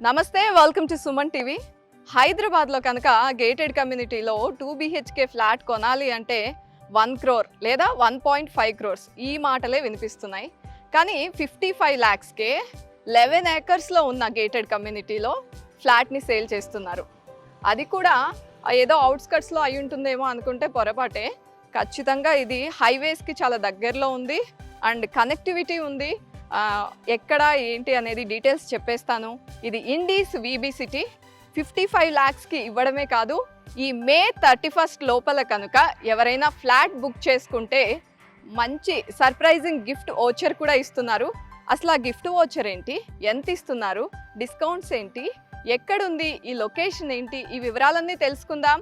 నమస్తే, welcome to Suman TV. హైదరాబాద్లో కనుక గేటెడ్ కమ్యూనిటీలో 2 BHK ఫ్లాట్ కొనాలి అంటే 1 crore లేదా 1.5 crores ఈ మాటలే వినిపిస్తున్నాయి. కానీ 55 lakhsకే 11 acresలో ఉన్న గేటెడ్ కమ్యూనిటీలో ఫ్లాట్ని సేల్ చేస్తున్నారు. అది కూడా ఏదో అవుట్స్కట్స్లో అయి ఉంటుందేమో అనుకుంటే పొరపాటే. ఖచ్చితంగా ఇది హైవేస్కి చాలా దగ్గరలో ఉంది అండ్ కనెక్టివిటీ ఉంది. ఎక్కడ ఏంటి అనేది డీటెయిల్స్ చెప్పేస్తాను. ఇది ఇండీస్ వీబీ సిటీ. 55 lakhsకి ఇవ్వడమే కాదు, ఈ మే 31st లోపల కనుక ఎవరైనా ఫ్లాట్ బుక్ చేసుకుంటే మంచి సర్ప్రైజింగ్ గిఫ్ట్ ఓచర్ కూడా ఇస్తున్నారు. అసలు ఆ గిఫ్ట్ ఓచర్ ఏంటి, ఎంత ఇస్తున్నారు, డిస్కౌంట్స్ ఏంటి, ఎక్కడుంది, ఈ లొకేషన్ ఏంటి, ఈ వివరాలన్నీ తెలుసుకుందాం.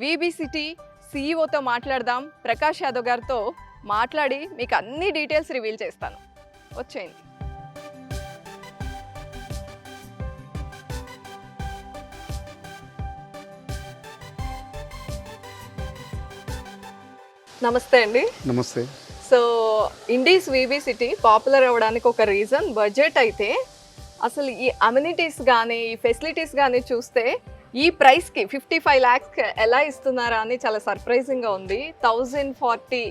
వీబీ సిటీ సీఈఓతో మాట్లాడదాం. ప్రకాష్ యాదవ్ గారితో మాట్లాడి మీకు అన్ని డీటెయిల్స్ రివీల్ చేస్తాను. వచ్చేయండి. నమస్తే అండి. నమస్తే. So Indies VB city popular అవ్వడానికి ఒక రీజన్ బడ్జెట్ అయితే, అసలు ఈ అమ్యూనిటీస్ కానీ ఈ ఫెసిలిటీస్ కానీ చూస్తే ఈ ప్రైస్కి 55 lakhs ఎలా ఇస్తున్నారా అని చాలా సర్ప్రైజింగ్గా ఉంది. 1040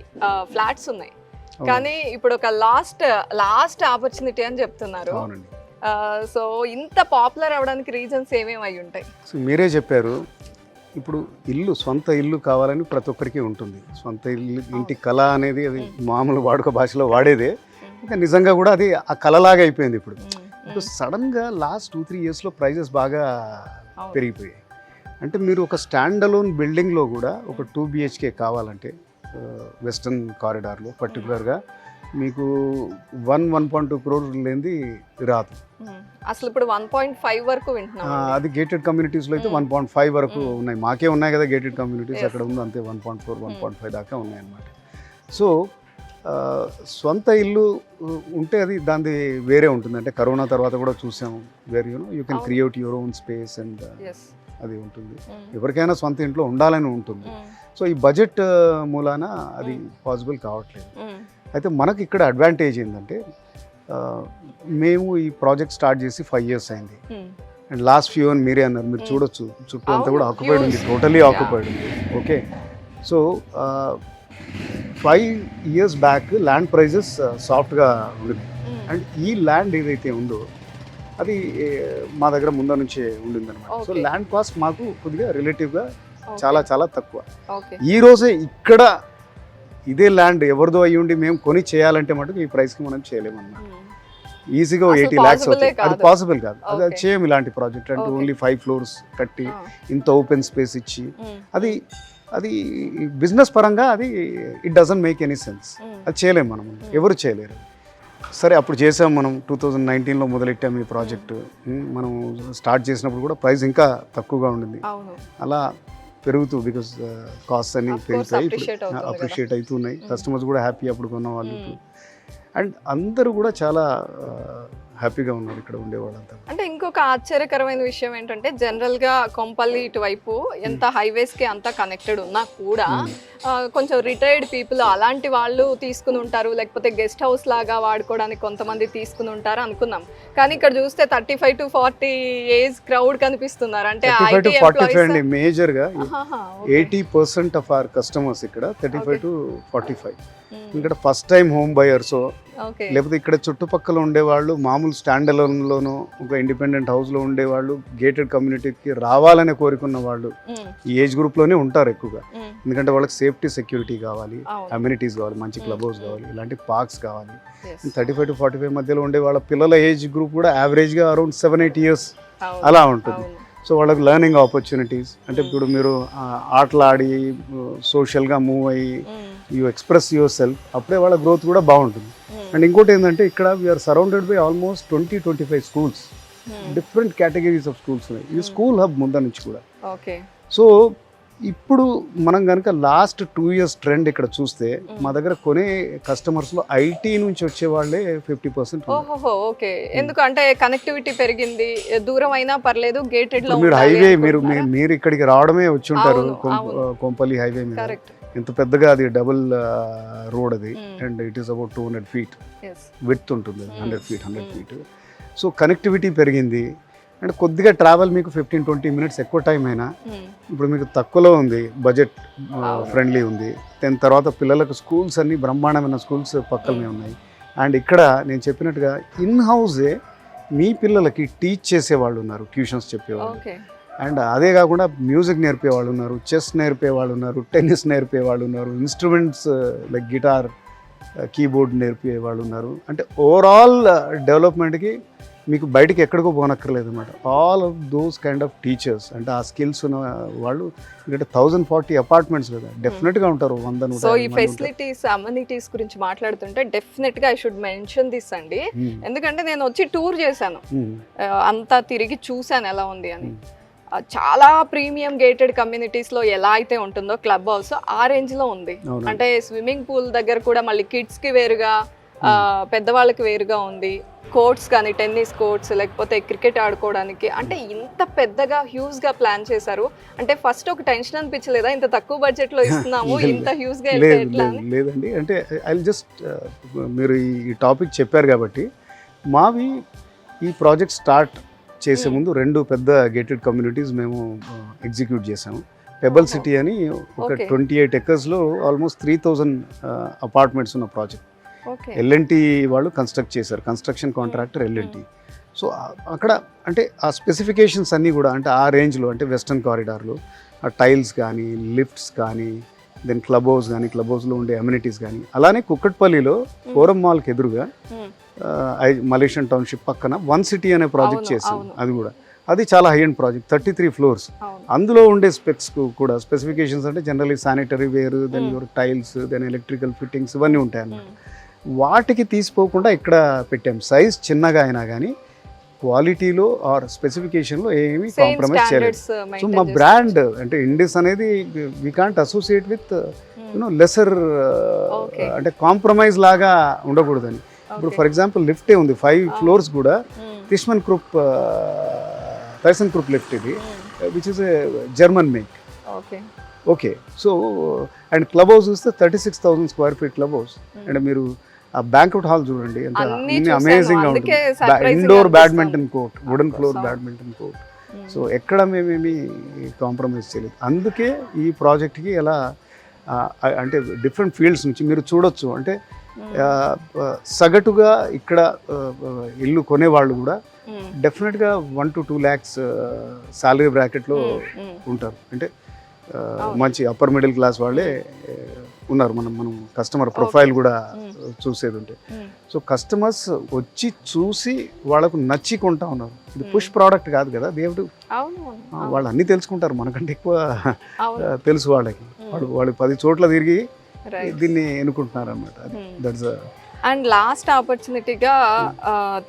ఫ్లాట్స్ ఉన్నాయి, కానీ ఇప్పుడు ఒక లాస్ట్ ఆపర్చునిటీ అని చెప్తున్నారు. సో ఇంత పాపులర్ అవ్వడానికి రీజన్స్ ఏమేమి అయి ఉంటాయి? సో మీరే చెప్పారు, ఇప్పుడు సొంత ఇల్లు కావాలని ప్రతి ఒక్కరికి ఉంటుంది. సొంత ఇంటి కళ అనేది అది మామూలు వాడుక భాషలో వాడేదే, ఇంకా నిజంగా కూడా అది ఆ కళలాగా అయిపోయింది. ఇప్పుడు సడన్గా లాస్ట్ 2-3 yearsలో ప్రైజెస్ బాగా పెరిగిపోయాయి. అంటే మీరు ఒక స్టాండ్ అలోన్ బిల్డింగ్లో కూడా ఒక 2 BHK కావాలంటే వెస్టర్న్ కారిడార్లో పర్టికులర్గా మీకు 1.2 crores లేనిది రాదు. అసలు ఇప్పుడు 1.5 వరకు వింటున్నాం. అది గేటెడ్ కమ్యూనిటీస్లో అయితే 1.5 వరకు ఉన్నాయి. మాకే ఉన్నాయి కదా గేటెడ్ కమ్యూనిటీస్, అక్కడ ఉంది అంతే 1.4 1.5 దాకా ఉన్నాయి అన్నమాట. సో సొంత ఇల్లు ఉంటే అది దాని వేరే ఉంటుంది. అంటే కరోనా తర్వాత కూడా చూసాము, where you can create your own space and అది ఉంటుంది. ఎవరికైనా సొంత ఇంట్లో ఉండాలని ఉంటుంది. సో ఈ బడ్జెట్ మూలాన అది పాసిబుల్ కావట్లేదు. అయితే మనకి ఇక్కడ అడ్వాంటేజ్ ఏంటంటే, మేము ఈ ప్రాజెక్ట్ స్టార్ట్ చేసి 5 years అయింది. అండ్ లాస్ట్ ఫ్యూ అని మీరే అన్నారు, మీరు చూడొచ్చు చుట్టూ అంతా కూడా ఆక్యుపైడ్ ఉంది, టోటలీ ఆక్యుపైడ్ ఉంది. Okay, so 5 years back land prices సాఫ్ట్గా ఉండింది. అండ్ ఈ ల్యాండ్ ఏదైతే ఉందో అది మా దగ్గర ముందు నుంచే ఉండింది అనమాట. సో ల్యాండ్ కాస్ట్ మాకు కొద్దిగా రిలేటివ్గా చాలా చాలా తక్కువ. ఈ రోజే ఇక్కడ ఇదే ల్యాండ్ ఎవరిదో అయ్యి ఉండి మేము కొని చేయాలంటే మటుకు ఈ ప్రైస్కి మనం చేయలేమన్నమాట. ఈజీగా 80 lakhs అవుతుంది, అది పాసిబుల్ కాదు. అది చేయము ఇలాంటి ప్రాజెక్ట్. అంటే ఓన్లీ 5 floors కట్టి ఇంత ఓపెన్ స్పేస్ ఇచ్చి అది బిజినెస్ పరంగా అది it doesn't make any sense. అది చేయలేము మనం, ఎవరు చేయలేరు. సరే, అప్పుడు చేసాం మనం 2019లో మొదలెట్టాము ఈ ప్రాజెక్టు. మనం స్టార్ట్ చేసినప్పుడు కూడా ప్రైస్ ఇంకా తక్కువగా ఉండింది. అలా పెరుగుతూ బికాస్ కాస్ట్ అన్ని పెరుగుతాయి, అప్రిషియేట్ అవుతున్నాయి. కస్టమర్స్ కూడా హ్యాపీ అప్పుడు కొన్న వాళ్ళు. అండ్ అందరూ కూడా చాలా హ్యాపీగా ఉన్నారు ఇక్కడ ఉండేవాళ్ళంతా. అంటే ఇంకొక ఆశ్చర్యకరమైన విషయం ఏంటంటే, జనరల్గా కొంపల్లి ఇటువైపు ఎంత హైవేస్కి అంతా కనెక్టెడ్ ఉన్నా కూడా కొంచెం రిటైర్డ్ పీపుల్ అలాంటి వాళ్ళు తీసుకుని ఉంటారు, లేకపోతే గెస్ట్ హౌస్ లాగా వాడుకోవడానికి కొంతమంది తీసుకుని ఉంటారు అనుకున్నాం. కానీ ఇక్కడ చూస్తే 35 to 40 ఏజ్ క్రౌడ్ కనిపిస్తున్నారు. అంటే 45 అండి మేజర్గా. 80% ఆఫ్ అవర్ కస్టమర్స్ ఇక్కడ 35 to 45. ఇక్కడ ఫస్ట్ టైం హోమ్ బయర్స్, లేకపోతే ఇక్కడ చుట్టుపక్కల ఉండేవాళ్ళు మామూలు స్టాండ్ అలోన్లోనూ ఒక ఇండిపెండెంట్ హౌస్లో ఉండేవాళ్ళు గేటెడ్ కమ్యూనిటీకి రావాలని కోరుకున్న వాళ్ళు ఈ ఏజ్ గ్రూప్లోనే ఉంటారు ఎక్కువగా. ఎందుకంటే వాళ్ళకి సేఫ్టీ, సెక్యూరిటీ కావాలి, అమ్యూనిటీస్ కావాలి, మంచి క్లబ్ హౌస్ కావాలి, ఇలాంటి పార్క్స్ కావాలి. 35 to 45 మధ్యలో ఉండే వాళ్ళ పిల్లల ఏజ్ గ్రూప్ కూడా యావరేజ్గా అరౌండ్ 7-8 years అలా ఉంటుంది. సో వాళ్ళకి లెర్నింగ్ ఆపర్చునిటీస్, అంటే ఇప్పుడు మీరు ఆటలాడి సోషల్గా మూవ్ అయ్యి యూ ఎక్స్ప్రెస్ యువర్ సెల్ఫ్, అప్పుడే వాళ్ళ గ్రోత్ కూడా బాగుంటుంది. అండ్ ఇంకోటి ఏంటంటే, ఇక్కడ we are surrounded by almost 20-25 schools, different categories of schools ఉన్నాయి. ఇది స్కూల్ హబ్ ముందు నుంచి కూడా. సో ఇప్పుడు మనం కనుక లాస్ట్ 2 years ట్రెండ్ ఇక్కడ చూస్తే, మా దగ్గర కొనే కస్టమర్స్లో ఐటీ నుంచి వచ్చే వాళ్ళే 50%. ఓకే, ఎందుకంటే కనెక్టివిటీ పెరిగింది, దూరం అయినా పర్లేదు, గేటెడ్ లో మీరు హైవే మీరు ఇక్కడికి రావడమే వచ్చి ఉంటారు. కొంపల్లి హైవే మీద ఎంత పెద్దగా అది డబుల్ రోడ్ అది. And it is about 200 feet width ఉంటుంది, 100 feet. సో కనెక్టివిటీ పెరిగింది. అంటే కొద్దిగా ట్రావెల్ మీకు 15-20 మినిట్స్ ఎక్కువ టైం అయినా ఇప్పుడు మీకు తక్కువలో ఉంది, బడ్జెట్ ఫ్రెండ్లీ ఉంది. దాని తర్వాత పిల్లలకు స్కూల్స్ అన్ని బ్రహ్మాండమైన స్కూల్స్ పక్కనే ఉన్నాయి. అండ్ ఇక్కడ నేను చెప్పినట్టుగా ఇన్ హౌసే మీ పిల్లలకి టీచ్ చేసేవాళ్ళు ఉన్నారు, ట్యూషన్స్ చెప్పేవాళ్ళు. అండ్ అదే కాకుండా మ్యూజిక్ నేర్పేవాళ్ళు ఉన్నారు, చెస్ నేర్పేవాళ్ళు ఉన్నారు, టెన్నిస్ నేర్పేవాళ్ళు ఉన్నారు, ఇన్స్ట్రుమెంట్స్ లైక్ గిటార్, కీబోర్డ్ నేర్పేవాళ్ళు ఉన్నారు. అంటే ఓవరాల్ డెవలప్మెంట్కి మీకు బయటికి ఎక్కడికో పోనక్కర్లేదు అనమాట. All of those kind of teachers అంటే ఆ స్కిల్స్ ఉన్న వాళ్ళు ఇక్కడ 1040 అపార్ట్మెంట్స్ కదా, డెఫినెట్గా ఉంటారు 100. సో ఈ ఫెసిలిటీస్ అమ్యూనిటీస్ గురించి మాట్లాడుతుంటే డెఫినెట్గా ఐ షుడ్ మెన్షన్ దిస్ అండి. ఎందుకంటే నేను వచ్చి టూర్ చేశాను, అంతా తిరిగి చూశాను ఎలా ఉంది అని. చాలా ప్రీమియం గేటెడ్ కమ్యూనిటీస్లో ఎలా అయితే ఉంటుందో క్లబ్ హౌస్ ఆ రేంజ్లో ఉంది. అంటే స్విమ్మింగ్ పూల్ దగ్గర కూడా మళ్ళీ కిడ్స్కి వేరుగా, పెద్దవాళ్ళకి వేరుగా ఉంది. కోర్ట్స్ కానీ టెన్నిస్ కోర్ట్స్, లేకపోతే క్రికెట్ ఆడుకోవడానికి, అంటే ఇంత పెద్దగా హ్యూజ్గా ప్లాన్ చేశారు. అంటే ఫస్ట్ ఒక టెన్షన్ అనిపించలేదా, ఇంత తక్కువ బడ్జెట్లో ఇస్తున్నాము ఇంత హ్యూజ్గా వెళ్తే ఎట్లా అని? లేదండి, అంటే ఐ జస్ట్ మీరు ఈ టాపిక్ చెప్పారు కాబట్టి మావి ఈ ప్రాజెక్ట్ స్టార్ట్ చేసే ముందు 2 పెద్ద గేటెడ్ కమ్యూనిటీస్ మేము ఎగ్జిక్యూట్ చేసాము. పెబల్ సిటీ అని ఒక 28 ఎకర్స్లో ఆల్మోస్ట్ 3000 అపార్ట్మెంట్స్ ఉన్న ప్రాజెక్ట్. L&T వాళ్ళు కన్స్ట్రక్ట్ చేశారు, కన్స్ట్రక్షన్ కాంట్రాక్టర్ L&T. సో అక్కడ అంటే ఆ స్పెసిఫికేషన్స్ అన్నీ కూడా అంటే ఆ రేంజ్లో, అంటే వెస్టర్న్ కారిడార్లో ఆ టైల్స్ కానీ, లిఫ్ట్స్ కానీ, దెన్ క్లబ్ హౌస్ కానీ, క్లబ్ హౌస్లో ఉండే అమ్యూనిటీస్ కానీ. అలానే కుక్కట్పల్లిలో ఫోరం మాల్కి ఎదురుగా మలేషియన్ టౌన్షిప్ పక్కన 1 సిటీ అనే ప్రాజెక్ట్ చేసాం. అది చాలా హై ఎండ్ ప్రాజెక్ట్, 33 floors. అందులో ఉండే కూడా స్పెసిఫికేషన్స్ అంటే generally sanitary ware, then tiles, then electrical fittings ఇవన్నీ ఉంటాయి అన్నమాట. వాటికి తీసిపోకుండా ఇక్కడ పెట్టాం. సైజ్ చిన్నగా అయినా కానీ క్వాలిటీలో ఆర్ స్పెసిఫికేషన్లో ఏమీ కాంప్రమైజ్ చేయలేదు. సో మా బ్రాండ్ అంటే ఇండిస్ అనేది we can't associate with lesser, అంటే కాంప్రమైజ్ లాగా ఉండకూడదని. ఇప్పుడు ఫర్ ఎగ్జాంపుల్ లిఫ్టే ఉంది, 5 floors కూడా Tishman group, Thyssen group lift ఇది, which is a German make. Okay, so and club house చూస్తే 36,000 square feet club house. And మీరు ఆ బ్యాంక్వెట్ హాల్ చూడండి, ఎంత అమేజింగ్ గా ఉంటుంది. Indoor badminton court, wooden floor badminton court. So ఎక్కడ మేమేమి కాంప్రమైజ్ చేయలేదు. అందుకే ఈ ప్రాజెక్ట్కి ఎలా అంటే డిఫరెంట్ ఫీల్డ్స్ నుంచి మీరు చూడొచ్చు. అంటే సగటుగా ఇక్కడ ఇల్లు కొనేవాళ్ళు కూడా డెఫినెట్గా 1 to 2 lakhs శాలరీ బ్రాకెట్లో ఉంటారు. అంటే మంచి అప్పర్ మిడిల్ క్లాస్ వాళ్ళే ఉన్నారు. మనం కస్టమర్ ప్రొఫైల్ కూడా చూసేది ఉంటే, సో కస్టమర్స్ వచ్చి చూసి వాళ్ళకు నచ్చి కొంటా ఉన్నారు. ఇది పుష్ ప్రోడక్ట్ కాదు కదా, దేవుడు వాళ్ళు అన్నీ తెలుసుకుంటారు, మనకంటే ఎక్కువ తెలుసు వాళ్ళకి. వాళ్ళు 10 చోట్ల తిరిగి దీన్ని ఎన్నుకుంటున్నారు అన్నమాట. దట్స్ అండ్ లాస్ట్ ఆపర్చునిటీగా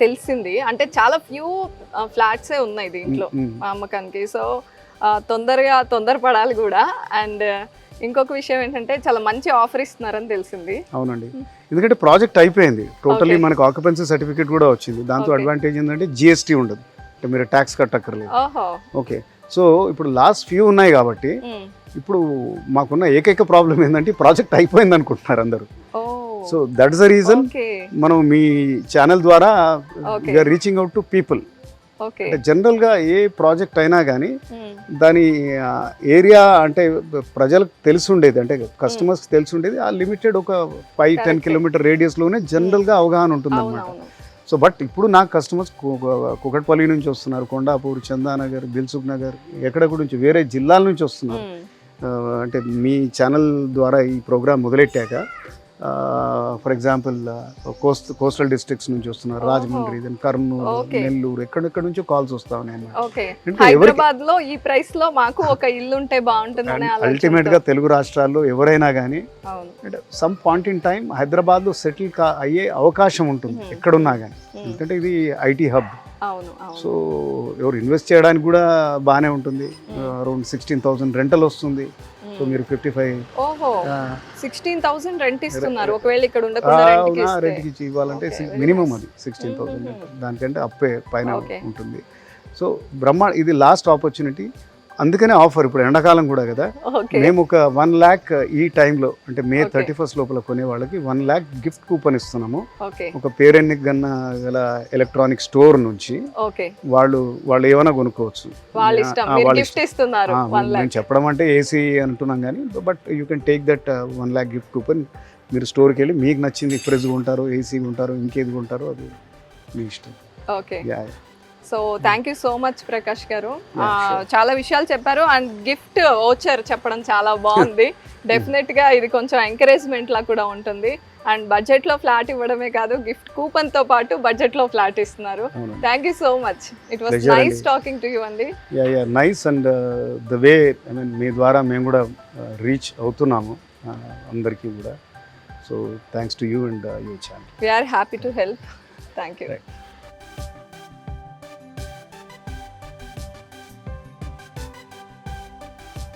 తెలిసింది, అంటే చాలా ఫ్యూ ఫ్లాట్సే ఉన్నాయి దీంట్లో అమ్మకానికి. సో తొందరపడాలి కూడా. అండ్ ఇంకొక విషయం ఏంటంటే చాలా మంచి ఆఫర్ ఇస్తున్నారని తెలిసింది. అవునండి, ఎందుకంటే ప్రాజెక్ట్ అయిపోయింది టోటల్లీ, మనకు ఆక్యుపెన్సీ సర్టిఫికేట్ కూడా వచ్చింది. దాంతో అడ్వాంటేజ్ ఏంటంటే GST ఉండదు, అంటే మీరు ట్యాక్స్ కట్టక్కర్లేదు. ఓకే, సో ఇప్పుడు లాస్ట్ ఫ్యూ ఉన్నాయి కాబట్టి ఇప్పుడు మాకున్న ఏకైక ప్రాబ్లం ఏంటంటే ప్రాజెక్ట్ అయిపోయింది అనుకుంటున్నారు అందరూ. సో దట్స్ ద రీజన్ మనం మీ ఛానల్ ద్వారా we are reaching out to people. అంటే జనరల్గా ఏ ప్రాజెక్ట్ అయినా కానీ దాని ఏరియా అంటే ప్రజలకు తెలిసి ఉండేది, అంటే కస్టమర్స్కి తెలిసి ఉండేది ఆ లిమిటెడ్ ఒక 5-10 kilometer రేడియస్లోనే జనరల్గా అవగాహన ఉంటుంది అనమాట. సో బట్ ఇప్పుడు నాకు కస్టమర్స్ కుకట్పల్లి నుంచి వస్తున్నారు, కొండాపూర్, చందానగర్, దిల్సుఖ్ నగర్, ఎక్కడెక్కడ నుంచి వేరే జిల్లాల నుంచి వస్తున్నారు. అంటే మీ ఛానల్ ద్వారా ఈ ప్రోగ్రామ్ మొదలెట్టాక ఫర్ ఎగ్జాంపుల్ కోస్టల్ డిస్ట్రిక్ట్స్ నుంచి వస్తున్నారు, రాజమండ్రి, కర్నూలు, నెల్లూరు, ఎక్కడెక్కడ నుంచో కాల్స్ వస్తా ఉన్నాయి. హైదరాబాద్ లో ఈ ప్రైస్ లో మాకు ఒక ఇల్లు ఉంటే బాగుంటుంది. అల్టిమేట్ గా తెలుగు రాష్ట్రాల్లో ఎవరైనా కానీ some point in time Hyderabad లో సెటిల్ అయ్యే అవకాశం ఉంటుంది ఎక్కడున్నా కానీ, ఎందుకంటే ఇది IT హబ్. సో ఎవరు ఇన్వెస్ట్ చేయడానికి కూడా బాగానే ఉంటుంది. అరౌండ్ 16,000 రెంటల్ వస్తుంది. సో మీరు 16,000 రెంట్ ఇస్తున్నారు. ఒకవేళ ఇక్కడ ఉండకుండా రెంట్కి ఇవ్వాలంటే మినిమం అది 16,000, దానికంటే అప్పే పైన ఉంటుంది. సో ఇది లాస్ట్ ఆపర్చునిటీ. అందుకనే ఆఫర్ ఇప్పుడు ఎండాకాలం కూడా కదా, ఓకే మేము ఒక 1 lakh ఈ టైంలో అంటే మే Okay. 31st లోపల కొనే వాళ్ళకి 1 lakh గిఫ్ట్ కూపన్ ఇస్తున్నాము. ఓకే ఒక పేరెన్నిక్ గల ఎలక్ట్రానిక్ స్టోర్ నుంచి ఓకే వాళ్ళు ఏమైనా కొనుక్కోవచ్చు. వాళ్ళ ఇష్టం, ఆ, మీరు వాళ్ళ గిఫ్ట్ ఇస్తున్నారు 1 నేను lakh. చెప్పడం అంటే ఏసీ అంటున్నాం కానీ, but you can take that 1 lakh gift coupon. మీరు స్టోర్కి వెళ్ళి మీకు నచ్చింది ఫ్రిడ్జ్ కొంటారు, ఏసీ కొంటారు, ఇంకేది కొంటారు, అది మీ ఇష్టం. Okay yeah so thank you so much Prakash గారు. Yeah, sure. చాలా విషయాలు చెప్పారు అండ్ గిఫ్ట్ ఓచర్ చెప్పడం చాలా బాగుంది. డెఫినెట్ గా ఇది కొంచెం ఎంకరేజ్మెంట్ లా కూడా ఉంటుంది. అండ్ బడ్జెట్ లో ఫ్లాట్ ఇవ్వడమే కాదు, గిఫ్ట్ కూపన్ తో పాటు బడ్జెట్ లో ఫ్లాట్ ఇస్తున్నారు. అవునండి. Thank you so much. It was Pleasure nice అండి. టాకింగ్ టు యూ అండి. Yeah nice. And the way I mean మీ ద్వారా మేము కూడా రీచ్ అవుతున్నాము అందరికీ కూడా. So thanks to you and your channel. We are happy to help. Thank you. Right.